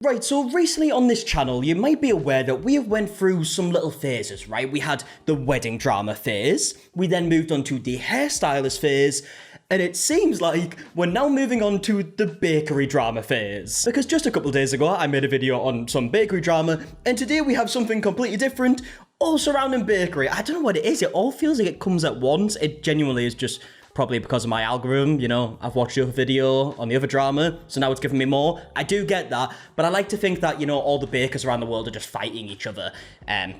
Right, so recently on this channel, you might be aware that we have went through some little phases, right? We had the wedding drama phase, we then moved on to the hairstylist phase, and it seems like we're now moving on to the bakery drama phase. Because just a couple of days ago, I made a video on some bakery drama, and today we have something completely different, all surrounding bakery. I don't know what it is, it all feels like it comes at once. It genuinely is just probably because of my algorithm, you know, I've watched your video on the other drama, so now it's giving me more. I do get that, but I like to think that, you know, all the bakers around the world are just fighting each other.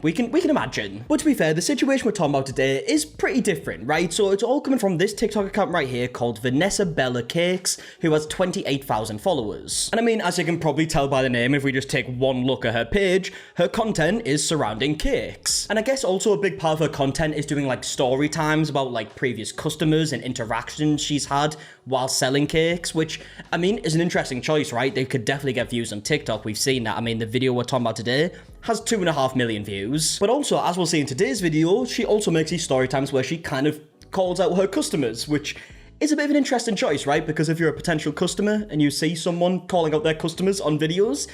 We can imagine. But to be fair, the situation we're talking about today is pretty different, right? So it's all coming from this TikTok account right here called Vanessa Bella Cakes, who has 28,000 followers. And I mean, as you can probably tell by the name, if we just take one look at her page, her content is surrounding cakes. And I guess also a big part of her content is doing like story times about like previous customers and interactions she's had while selling cakes, which, I mean, is an interesting choice, right? They could definitely get views on TikTok. We've seen that. I mean, the video we're talking about today has 2.5 million views. But also, as we'll see in today's video, she also makes these story times where she kind of calls out her customers, which is a bit of an interesting choice, right? Because if you're a potential customer and you see someone calling out their customers on videos,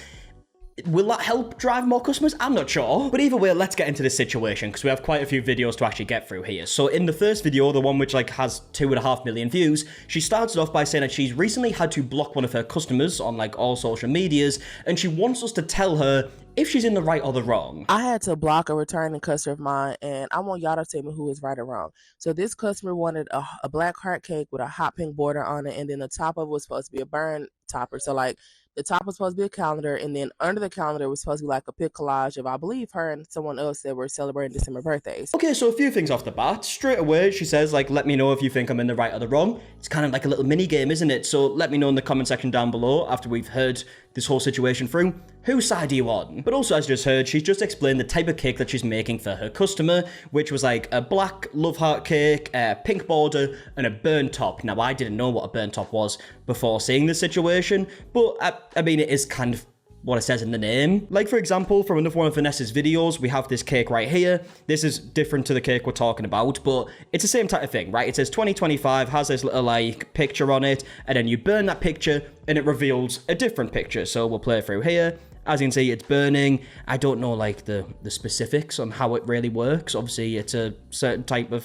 will that help drive more customers? I'm not sure. But either way, let's get into this situation because we have quite a few videos to actually get through here. So in the first video, the one which like has 2.5 million views, she starts it off by saying that she's recently had to block one of her customers on like all social medias, and she wants us to tell her if she's in the right or the wrong. I had to block a returning customer of mine, and I want y'all to tell me who is right or wrong. So this customer wanted a black heart cake with a hot pink border on it, and then the top of it was supposed to be a burn topper. So like the top was supposed to be a calendar, and then under the calendar was supposed to be like a pic collage of, I believe, her and someone else that were celebrating December birthdays. Okay, so a few things off the bat. Straight away, she says, like, let me know if you think I'm in the right or the wrong. It's kind of like a little mini game, isn't it? So let me know in the comment section down below after we've heard this whole situation through. Whose side are you on? But also, as you just heard, she's just explained the type of cake that she's making for her customer, which was like a black love heart cake, a pink border, and a burnt top. Now, I didn't know what a burnt top was before seeing this situation, but I mean, it is kind of what it says in the name. Like, for example, from another one of Vanessa's videos, we have this cake right here. This is different to the cake we're talking about, but it's the same type of thing, right? It says 2025, has this little, like, picture on it, and then you burn that picture, and it reveals a different picture. So we'll play through here. As you can see, it's burning. I don't know, like, the specifics on how it really works. Obviously, it's a certain type of,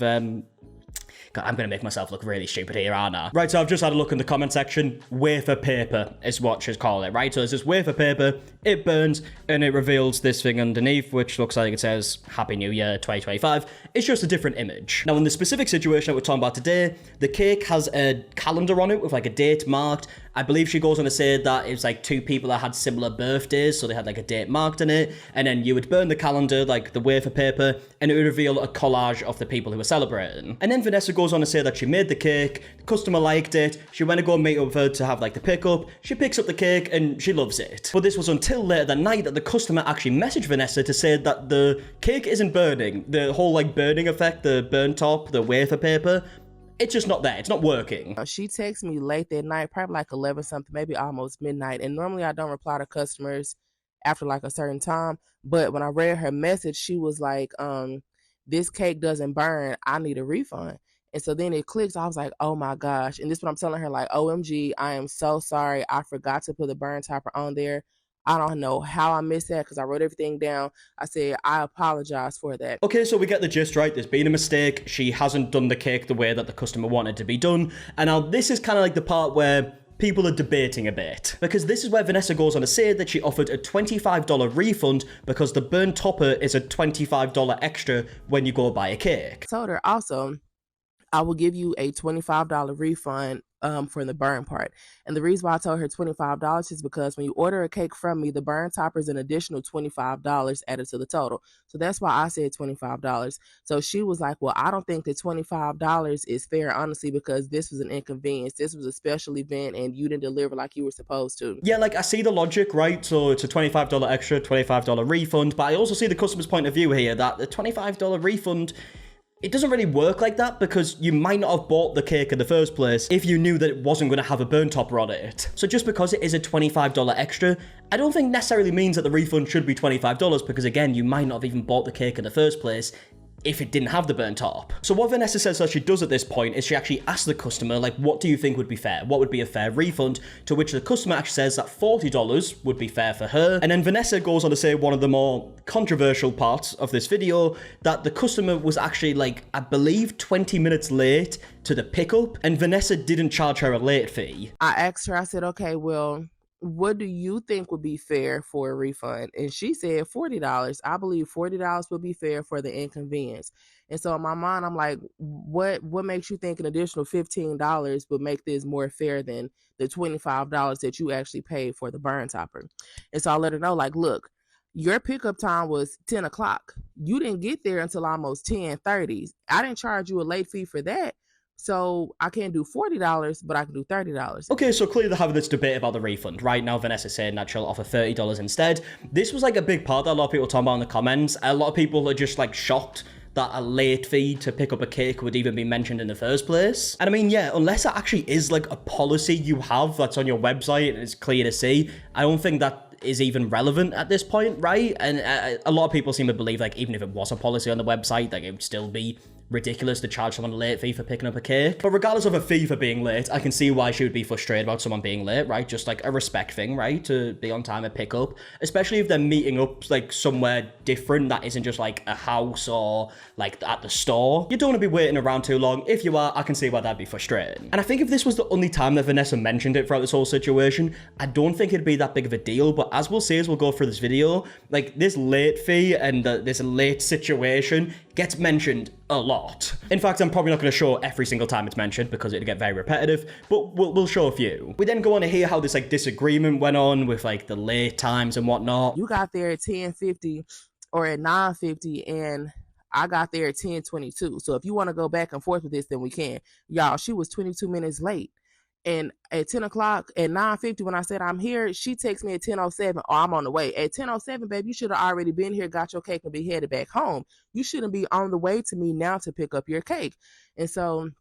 God, I'm going to make myself look really stupid here, aren't I? Right, so I've just had a look in the comment section. Wafer paper is what she's calling it, right? So it's this wafer paper, it burns, and it reveals this thing underneath, which looks like it says, Happy New Year 2025. It's just a different image. Now, in the specific situation that we're talking about today, the cake has a calendar on it with like a date marked. I believe she goes on to say that it was like two people that had similar birthdays, so they had like a date marked in it, and then you would burn the calendar, like the wafer paper, and it would reveal a collage of the people who were celebrating. And then Vanessa goes on to say that she made the cake, the customer liked it, she went to go meet up with her to have like the pickup, she picks up the cake and she loves it. But this was until later that night that the customer actually messaged Vanessa to say that the cake isn't burning. The whole like burning effect, the burn top, the wafer paper, it's just not there. It's not working. She texted me late that night, probably like 11 something, maybe almost midnight. And normally I don't reply to customers after like a certain time. But when I read her message, she was like, this cake doesn't burn. I need a refund. And so then it clicks. I was like, oh my gosh. And this is what I'm telling her, like, OMG, I am so sorry. I forgot to put the burn topper on there. I don't know how I missed that because I wrote everything down. I said, I apologize for that. Okay, so we get the gist, right? There's been a mistake. She hasn't done the cake the way that the customer wanted to be done. And now this is kind of like the part where people are debating a bit. Because this is where Vanessa goes on to say that she offered a $25 refund because the burn topper is a $25 extra when you go buy a cake. I told her also, I will give you a $25 refund for the burn part. And the reason why I told her $25 is because when you order a cake from me, the burn topper is an additional $25 added to the total. So that's why I said $25. So she was like, well, I don't think that $25 is fair, honestly, because this was an inconvenience. This was a special event and you didn't deliver like you were supposed to. Yeah, like I see the logic, right? So it's a $25 extra, $25 refund. But I also see the customer's point of view here that the $25 refund, it doesn't really work like that because you might not have bought the cake in the first place if you knew that it wasn't going to have a burn topper on it. So just because it is a $25 extra, I don't think necessarily means that the refund should be $25 because again, you might not have even bought the cake in the first place if it didn't have the burnt top. So what Vanessa says that she does at this point is she actually asks the customer, like, what do you think would be fair? What would be a fair refund? To which the customer actually says that $40 would be fair for her. And then Vanessa goes on to say one of the more controversial parts of this video, that the customer was actually, like, I believe 20 minutes late to the pickup, and Vanessa didn't charge her a late fee. I asked her, I said, okay, well, what do you think would be fair for a refund? And she said $40. I believe $40 would be fair for the inconvenience. And so in my mind, I'm like, what makes you think an additional $15 would make this more fair than the $25 that you actually paid for the burn topper? And so I let her know, like, look, your pickup time was 10 o'clock. You didn't get there until almost 10:30. I didn't charge you a late fee for that. So I can't do $40, but I can do $30. Okay, so clearly they're having this debate about the refund. Right now, Vanessa's saying that she'll offer $30 instead. This was like a big part that a lot of people talk about in the comments. A lot of people are just like shocked that a late fee to pick up a cake would even be mentioned in the first place. And I mean, yeah, unless that actually is like a policy you have that's on your website and it's clear to see, I don't think that is even relevant at this point, right? And a lot of people seem to believe, like, even if it was a policy on the website, like, it would still be ridiculous to charge someone a late fee for picking up a cake. But regardless of a fee for being late, I can see why she would be frustrated about someone being late, right? Just like a respect thing, right? To be on time at pickup, especially if they're meeting up like somewhere different that isn't just like a house or like at the store. You don't want to be waiting around too long. If you are, I can see why that'd be frustrating. And I think if this was the only time that Vanessa mentioned it throughout this whole situation, I don't think it'd be that big of a deal. But as we'll see as we'll go through this video, like this late fee and this late situation gets mentioned a lot. In fact, I'm probably not going to show every single time it's mentioned because it'd get very repetitive, but we'll show a few. We then go on to hear how this like disagreement went on with like the late times and whatnot. You got there at 10:50 or at 9:50 and I got there at 10:22. So if you want to go back and forth with this, then we can. Y'all, she was 22 minutes late. And at 10 o'clock, at 9:50, when I said I'm here, she texts me at 10:07, oh, I'm on the way. At 10:07, babe, you should have already been here, got your cake, and be headed back home. You shouldn't be on the way to me now to pick up your cake. And so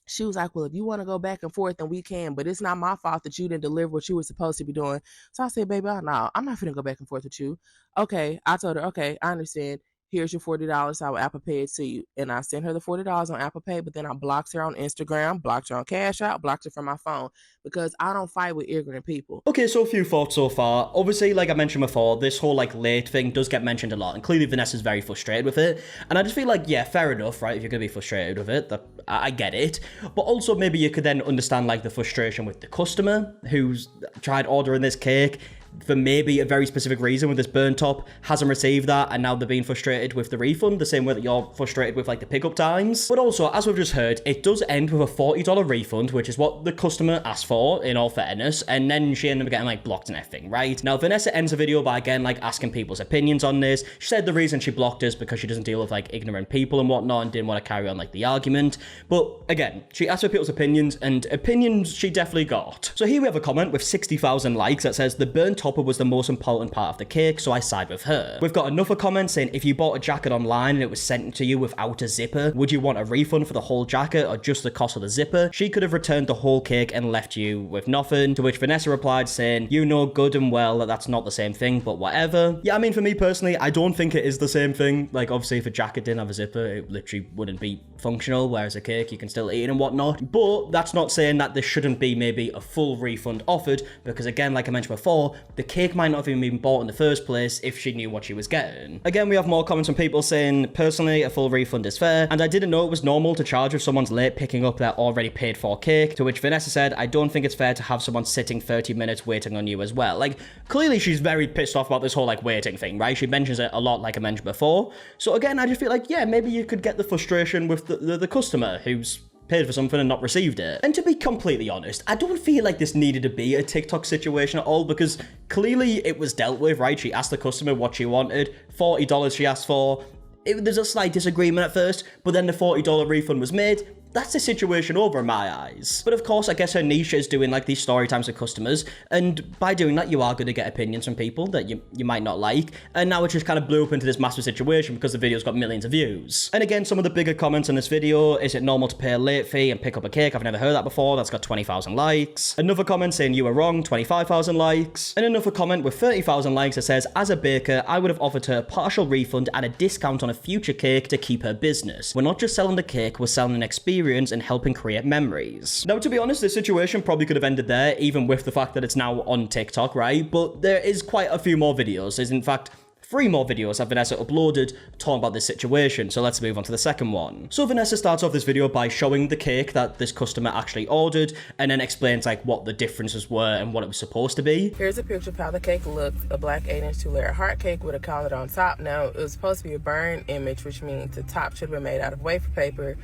she was like, well, if you want to go back and forth, then we can, but it's not my fault that you didn't deliver what you were supposed to be doing. So I said, baby, no, I'm not finna go back and forth with you. Okay, I told her, okay, I understand. Here's your $40. I will Apple Pay it to you. And I sent her the $40 on Apple Pay, but then I blocked her on Instagram, blocked her on Cash App, blocked her from my phone because I don't fight with ignorant people. Okay, so a few thoughts so far. Obviously, like I mentioned before, this whole like late thing does get mentioned a lot, and clearly Vanessa's very frustrated with it. And I just feel like, yeah, fair enough, right? If you're gonna be frustrated with it, I get it. But also maybe you could then understand like the frustration with the customer who's tried ordering this cake for maybe a very specific reason with this burn top, hasn't received that, and now they're being frustrated with the refund, the same way that you're frustrated with like the pickup times. But also, as we've just heard, it does end with a $40 refund, which is what the customer asked for, in all fairness, and then she ended up getting like blocked and everything, right? Now, Vanessa ends the video by again like asking people's opinions on this. She said the reason she blocked us because she doesn't deal with like ignorant people and whatnot and didn't want to carry on like the argument. But again, she asked for people's opinions, and opinions she definitely got. So here we have a comment with 60,000 likes that says the burn topper was the most important part of the cake, so I side with her. We've got another comment saying if you bought a jacket online and it was sent to you without a zipper, would you want a refund for the whole jacket or just the cost of the zipper? She could have returned the whole cake and left you with nothing, to which Vanessa replied saying, you know good and well that that's not the same thing, but whatever. Yeah, I mean, for me personally, I don't think it is the same thing. Like, obviously, if a jacket didn't have a zipper, it literally wouldn't be functional, whereas a cake, you can still eat it and whatnot. But that's not saying that there shouldn't be maybe a full refund offered, because again, like I mentioned before, the cake might not have even been bought in the first place if she knew what she was getting. Again, we have more comments from people saying, personally, a full refund is fair, and I didn't know it was normal to charge if someone's late picking up their already paid for cake, to which Vanessa said, I don't think it's fair to have someone sitting 30 minutes waiting on you as well. Like, clearly she's very pissed off about this whole, like, waiting thing, right? She mentions it a lot, like I mentioned before. So again, I just feel like, yeah, maybe you could get the frustration with the customer who's paid for something and not received it. And to be completely honest, I don't feel like this needed to be a TikTok situation at all, because clearly it was dealt with, right? She asked the customer what she wanted, $40 she asked for. There's a slight disagreement at first, but then the $40 refund was made. that's the situation over in my eyes. But of course, I guess her niche is doing like these story times with customers, and by doing that, you are going to get opinions from people that you might not like, and now it just kind of blew up into this massive situation because the video's got millions of views. And again, some of the bigger comments on this video: is it normal to pay a late fee and pick up a cake? I've never heard that before. That's got 20,000 likes. Another comment saying you were wrong, 25,000 likes. And another comment with 30,000 likes that says, as a baker, I would have offered her a partial refund and a discount on a future cake to keep her business. We're not just selling the cake, we're selling an experience and helping create memories. Now, to be honest, this situation probably could have ended there, even with the fact that it's now on TikTok, right? But there is quite a few more videos. There's in fact 3 more videos that Vanessa uploaded talking about this situation, so let's move on to the second one. So Vanessa starts off this video by showing the cake that this customer actually ordered, and then explains like what the differences were and what it was supposed to be. Here's a picture of how the cake looked: a black 8-inch 2-layer heart cake with a calendar on top. Now, it was supposed to be a burn image, which means the top should have been made out of wafer paper,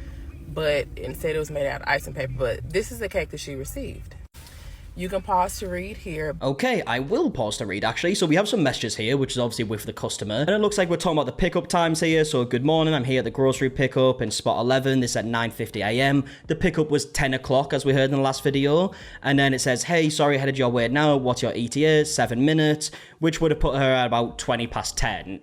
but instead it was made out of icing paper. But this is the cake that she received. You can pause to read here. Okay, I will pause to read actually. So we have some messages here, which is obviously with the customer. And it looks like we're talking about the pickup times here. So good morning, I'm here at the grocery pickup in spot 11. This at 9:50 a.m. The pickup was 10 o'clock as we heard in the last video. And then it says, hey, sorry, headed your way now. What's your ETA? 7 minutes, which would have put her at about 20 past 10.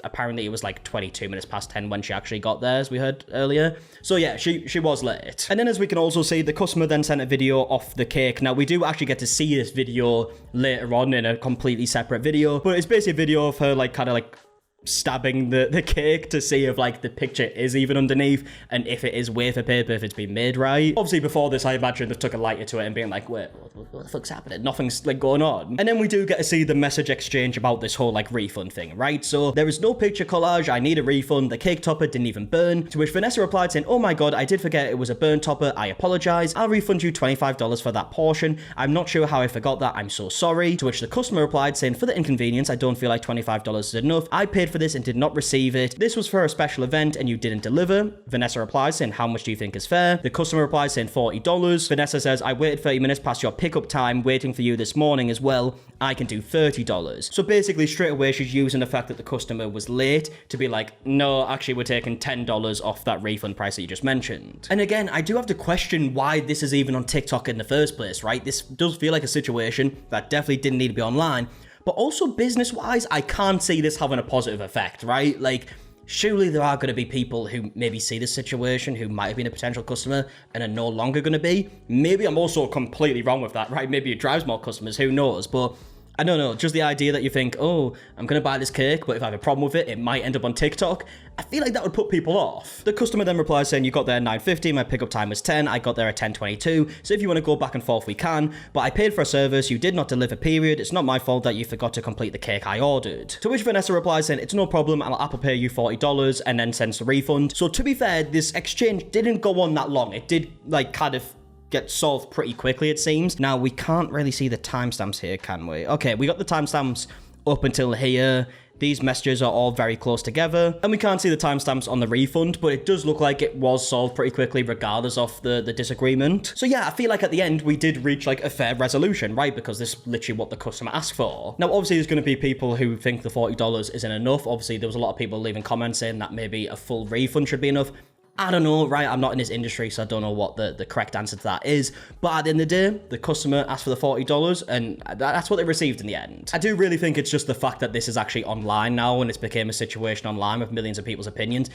Apparently it was like 22 minutes past 10 when she actually got there, as we heard earlier. So yeah, she was late. And then as we can also see, the customer then sent a video of the cake. Now we do actually get to see this video later on in a completely separate video, but it's basically a video of her like kind of like stabbing the cake to see if like the picture is even underneath and if it is wafer paper, if it's been made right. Obviously before this, I imagine they took a lighter to it and being like, wait, what the fuck's happening? Nothing's like going on. And then we do get to see the message exchange about this whole like refund thing, right? So there is no picture collage, I need a refund, the cake topper didn't even burn, to which Vanessa replied saying, oh my god, I did forget it was a burn topper, I apologize, I'll refund you $25 for that portion, I'm not sure how I forgot that, I'm so sorry. To which the customer replied saying, for the inconvenience, I don't feel like $25 is enough, I paid for this and did not receive it, this was for a special event and you didn't deliver. Vanessa replies saying, how much do you think is fair? The customer replies saying $40. Vanessa says, I waited 30 minutes past your pickup time, waiting for you this morning as well, I can do $30. So basically straight away she's using the fact that the customer was late to be like, no, actually we're taking $10 off that refund price that you just mentioned. And again, I do have to question why this is even on TikTok in the first place, right? This does feel like a situation that definitely didn't need to be online. But also business-wise, I can't see this having a positive effect, right? Like, surely there are going to be people who maybe see this situation who might have been a potential customer and are no longer going to be. Maybe I'm also completely wrong with that, right? Maybe it drives more customers, who knows? But I don't know, just the idea that you think, oh, I'm going to buy this cake, but if I have a problem with it, it might end up on TikTok. I feel like that would put people off. The customer then replies saying, you got there at 9:50, my pickup time was 10, I got there at 10:22, so if you want to go back and forth, we can, but I paid for a service, you did not deliver, period, it's not my fault that you forgot to complete the cake I ordered. To which Vanessa replies saying, it's no problem, I'll Apple Pay you $40, and then sends the refund. So to be fair, this exchange didn't go on that long. It did, like, kind of get solved pretty quickly, it seems. Now, we can't really see the timestamps here, can we? Okay, we got the timestamps up until here. These messages are all very close together, and we can't see the timestamps on the refund, but it does look like it was solved pretty quickly regardless of the disagreement. So yeah, I feel like at the end, we did reach like a fair resolution, right? Because this is literally what the customer asked for. Now, obviously, there's going to be people who think the $40 isn't enough. Obviously, there was a lot of people leaving comments saying that maybe a full refund should be enough. I don't know, right? I'm not in this industry, so I don't know what the correct answer to that is. But at the end of the day, the customer asked for the $40, and that's what they received in the end. I do really think it's just the fact that this is actually online now, and it's became a situation online with millions of people's opinions.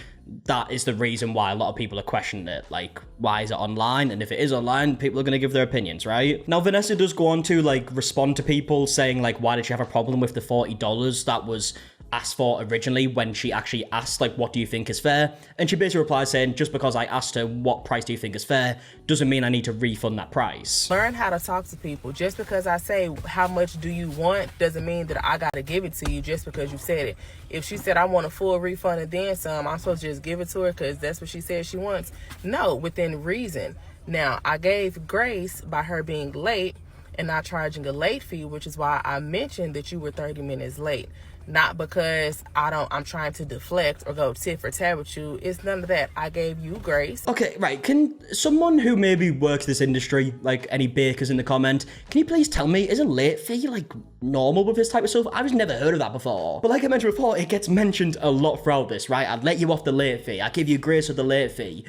That is the reason why a lot of people are questioning it. Like, why is it online? And if it is online, people are going to give their opinions, right? Now, Vanessa does go on to, like, respond to people saying, like, why did she have a problem with the $40 that was asked for originally when she actually asked, like, what do you think is fair? And she basically replies saying, just because I asked her what price do you think is fair doesn't mean I need to refund that price. Learn how to talk to people. Just because I say how much do you want doesn't mean that I gotta give it to you just because you said it. If she said I want a full refund and then some, I'm supposed to just give it to her because that's what she said she wants? No, within reason. Now, I gave grace by her being late and not charging a late fee, which is why I mentioned that you were 30 minutes late. Not because I'm trying to deflect or go tit for tat with you. It's none of that. I gave you grace. Okay, right. Can someone who maybe works this industry, like any bakers in the comment, can you please tell me, is a late fee like normal with this type of stuff? I've just never heard of that before. But like I mentioned before, it gets mentioned a lot throughout this, right? I'd let you off the late fee. I give you grace with the late fee.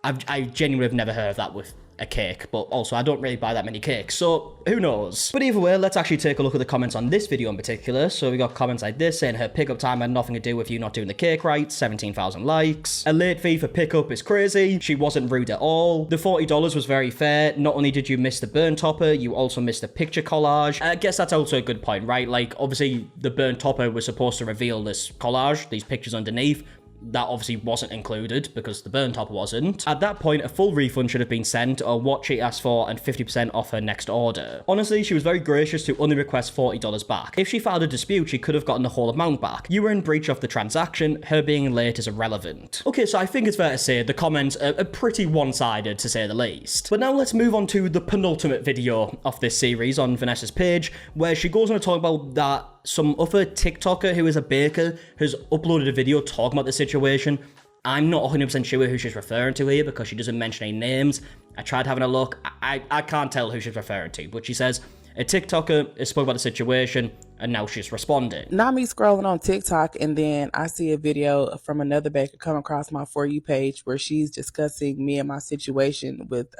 I genuinely have never heard of that with a cake, but also I don't really buy that many cakes, so who knows. But either way, let's actually take a look at the comments on this video in particular. So we got comments like this saying her pickup time had nothing to do with you not doing the cake right, 17,000 likes. A late fee for pickup is crazy, she wasn't rude at all. The $40 was very fair, not only did you miss the burn topper, you also missed the picture collage. I guess that's also a good point, right? Like, obviously the burn topper was supposed to reveal this collage, these pictures underneath. That obviously wasn't included because the burn topper wasn't. At that point, a full refund should have been sent, or what she asked for, and 50% off her next order. Honestly, she was very gracious to only request $40 back. If she filed a dispute, she could have gotten the whole amount back. You were in breach of the transaction, her being late is irrelevant. Okay, so I think it's fair to say the comments are pretty one-sided, to say the least. But now let's move on to the penultimate video of this series on Vanessa's page, where she goes on to talk about that some other TikToker who is a baker has uploaded a video talking about the situation. I'm not 100% sure who she's referring to here because she doesn't mention any names. I tried having a look. I can't tell who she's referring to, but she says a TikToker has spoke about the situation and now she's responding. Now me scrolling on TikTok and then I see a video from another baker come across my For You page where she's discussing me and my situation with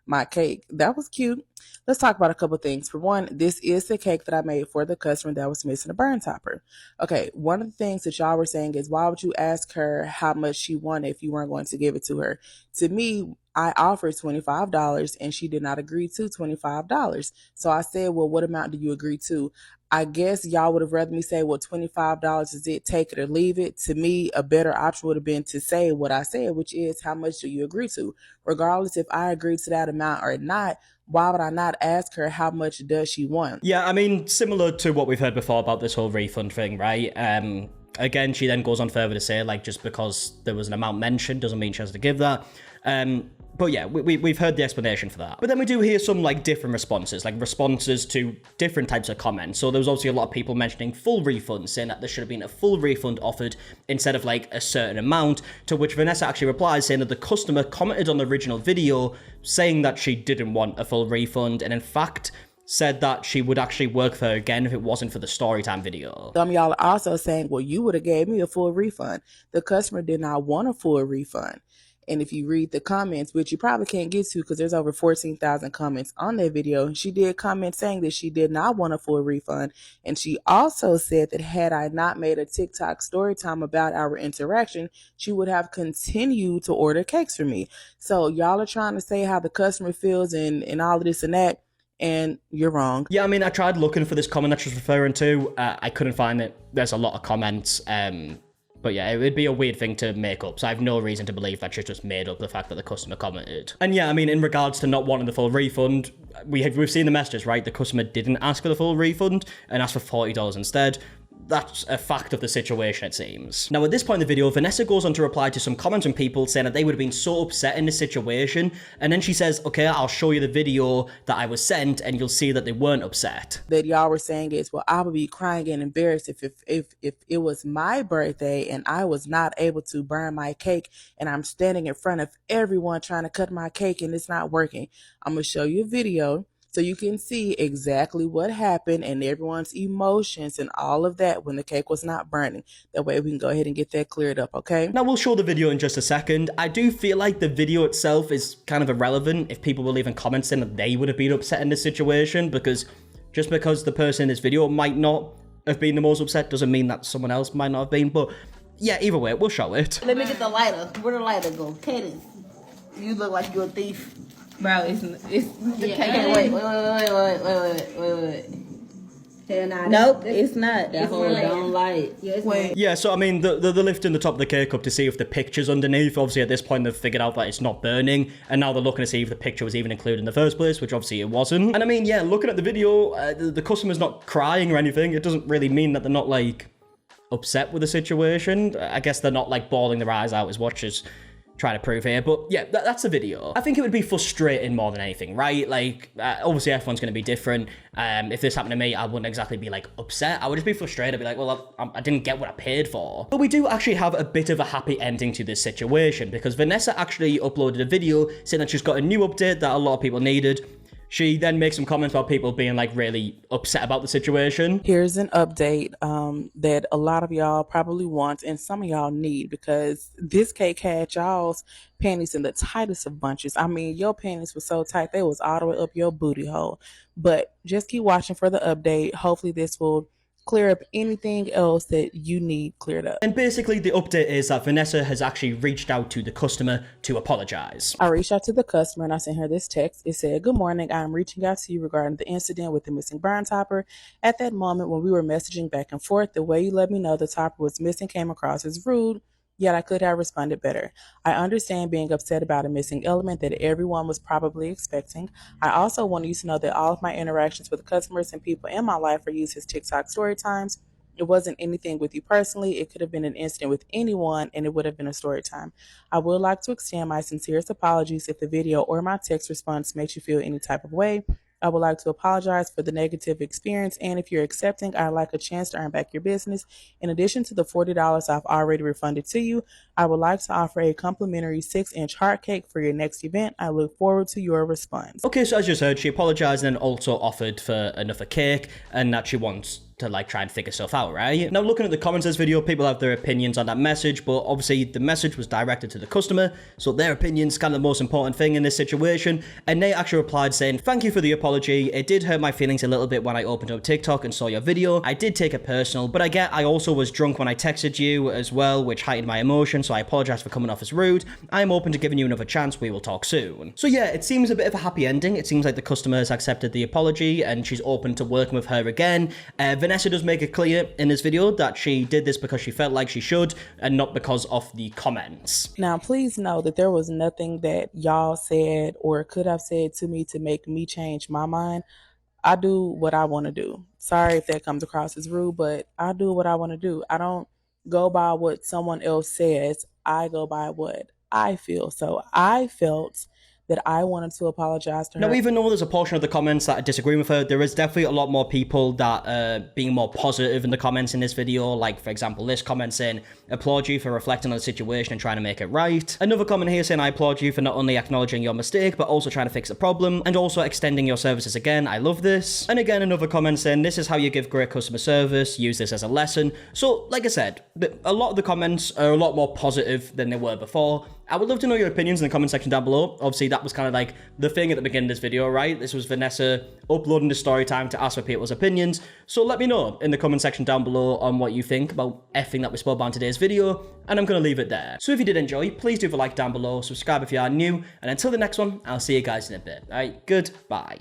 my cake. That was cute. Let's talk about a couple things. For one, this is the cake that I made for the customer that was missing a burn topper. Okay, one of the things that y'all were saying is, why would you ask her how much she wanted if you weren't going to give it to her? To me, I offered $25 and she did not agree to $25. So I said, well, what amount do you agree to? I guess y'all would have rather me say, well, $25 is it, take it or leave it. To me, a better option would have been to say what I said, which is, how much do you agree to? Regardless if I agree to that amount or not, why would I not ask her how much does she want? Yeah, I mean, similar to what we've heard before about this whole refund thing, right? Again, she then goes on further to say, like, just because there was an amount mentioned doesn't mean she has to give that. But yeah, we've heard the explanation for that. But then we do hear some, like, different responses, like responses to different types of comments. So there was obviously a lot of people mentioning full refunds, saying that there should have been a full refund offered instead of, like, a certain amount, to which Vanessa actually replies saying that the customer commented on the original video saying that she didn't want a full refund, and in fact said that she would actually work for her again if it wasn't for the storytime video. Some of y'all are also saying, well, you would have gave me a full refund. The customer did not want a full refund. And if you read the comments, which you probably can't get to because there's over 14,000 comments on that video, she did comment saying that she did not want a full refund. And she also said that had I not made a TikTok story time about our interaction, she would have continued to order cakes for me. So y'all are trying to say how the customer feels and all of this and that, and you're wrong. Yeah, I mean, I tried looking for this comment that she's referring to. I couldn't find it. There's a lot of comments. But yeah, it would be a weird thing to make up, so I have no reason to believe that she's just made up the fact that the customer commented. And yeah, I mean, in regards to not wanting the full refund, we've seen the messages, right? The customer didn't ask for the full refund and asked for $40 instead. That's a fact of the situation, it seems. Now, at this point in the video, Vanessa goes on to reply to some comments from people saying that they would have been so upset in this situation, and then she says, okay, I'll show you the video that I was sent, and you'll see that they weren't upset. That y'all were saying is, well, I would be crying and embarrassed if it was my birthday and I was not able to burn my cake, and I'm standing in front of everyone trying to cut my cake and it's not working. I'm going to show you a video so you can see exactly what happened and everyone's emotions and all of that when the cake was not burning. That way we can go ahead and get that cleared up, okay? Now, we'll show the video in just a second. I do feel like the video itself is kind of irrelevant if people were leaving comments saying that they would have been upset in this situation, because just because the person in this video might not have been the most upset doesn't mean that someone else might not have been. But yeah, either way, we'll show it. Let me get the lighter. Where the lighter go? Cadence, you look like you're a thief. Bro, it's the Yeah, cake. wait. Hell nah, Nope, it's not. That whole don't light. Yeah, so I mean, they're lifting the top of the cake up to see if the picture's underneath. Obviously, at this point, they've figured out that it's not burning, and now they're looking to see if the picture was even included in the first place, which obviously it wasn't. And I mean, yeah, looking at the video, the customer's not crying or anything. It doesn't really mean that they're not, like, upset with the situation. I guess they're not, like, bawling their eyes out as watchers trying to prove here, but yeah, that's the video. I think it would be frustrating more than anything, right? Like, obviously everyone's going to be different. If this happened to me, I wouldn't exactly be like upset. I would just be frustrated. I'd be like, well, I didn't get what I paid for. But we do actually have a bit of a happy ending to this situation, because Vanessa actually uploaded a video saying that she's got a new update that a lot of people needed. She then makes some comments about people being like really upset about the situation. Here's an update that a lot of y'all probably want and some of y'all need, because this cake had y'all's panties in the tightest of bunches. I mean, your panties were so tight, they was all the way up your booty hole. But just keep watching for the update. Hopefully this will clear up anything else that you need cleared up. And basically the update is that Vanessa has actually reached out to the customer to apologize. I reached out to the customer and I sent her this text. It said, "Good morning. I'm reaching out to you regarding the incident with the missing burn topper. At that moment when we were messaging back and forth, the way you let me know the topper was missing came across as rude. Yet I could have responded better. I understand being upset about a missing element that everyone was probably expecting. I also want you to know that all of my interactions with customers and people in my life are used as TikTok story times. It wasn't anything with you personally. It could have been an incident with anyone and it would have been a story time. I would like to extend my sincerest apologies if the video or my text response makes you feel any type of way. I would like to apologize for the negative experience, and if you're accepting, I'd like a chance to earn back your business. In addition to the $40 I've already refunded to you, I would like to offer a complimentary 6-inch heart cake for your next event. I look forward to your response." Okay, so as you heard, she apologized and then also offered for another cake and that she wants to like try and figure stuff out, right? Now looking at the comments of this video, people have their opinions on that message, but obviously the message was directed to the customer, so their opinion's kind of the most important thing in this situation. And Nate actually replied saying, "Thank you for the apology. It did hurt my feelings a little bit when I opened up TikTok and saw your video. I did take it personal, but I also was drunk when I texted you as well, which heightened my emotions, so I apologize for coming off as rude. I'm open to giving you another chance. We will talk soon." So yeah, it seems a bit of a happy ending. It seems like the customer has accepted the apology and she's open to working with her again. Vanessa does make it clear in this video that she did this because she felt like she should and not because of the comments. Now, please know that there was nothing that y'all said or could have said to me to make me change my mind. I do what I want to do. Sorry if that comes across as rude, but I do what I want to do. I don't go by what someone else says. I go by what I feel. So I felt that I wanted to apologize to her. Now, even though there's a portion of the comments that are disagreeing with her, there is definitely a lot more people that are being more positive in the comments in this video. Like, for example, this comment saying, "Applaud you for reflecting on the situation and trying to make it right." Another comment here saying, "I applaud you for not only acknowledging your mistake, but also trying to fix the problem and also extending your services again. I love this." And again, another comment saying, "This is how you give great customer service. Use this as a lesson." So, like I said, a lot of the comments are a lot more positive than they were before. I would love to know your opinions in the comment section down below. Obviously, that was kind of like the thing at the beginning of this video, right? This was Vanessa uploading the story time to ask for people's opinions. So let me know in the comment section down below on what you think about everything that we spoke about in today's video, and I'm going to leave it there. So if you did enjoy, please do leave a like down below, subscribe if you are new, and until the next one, I'll see you guys in a bit. All right, goodbye.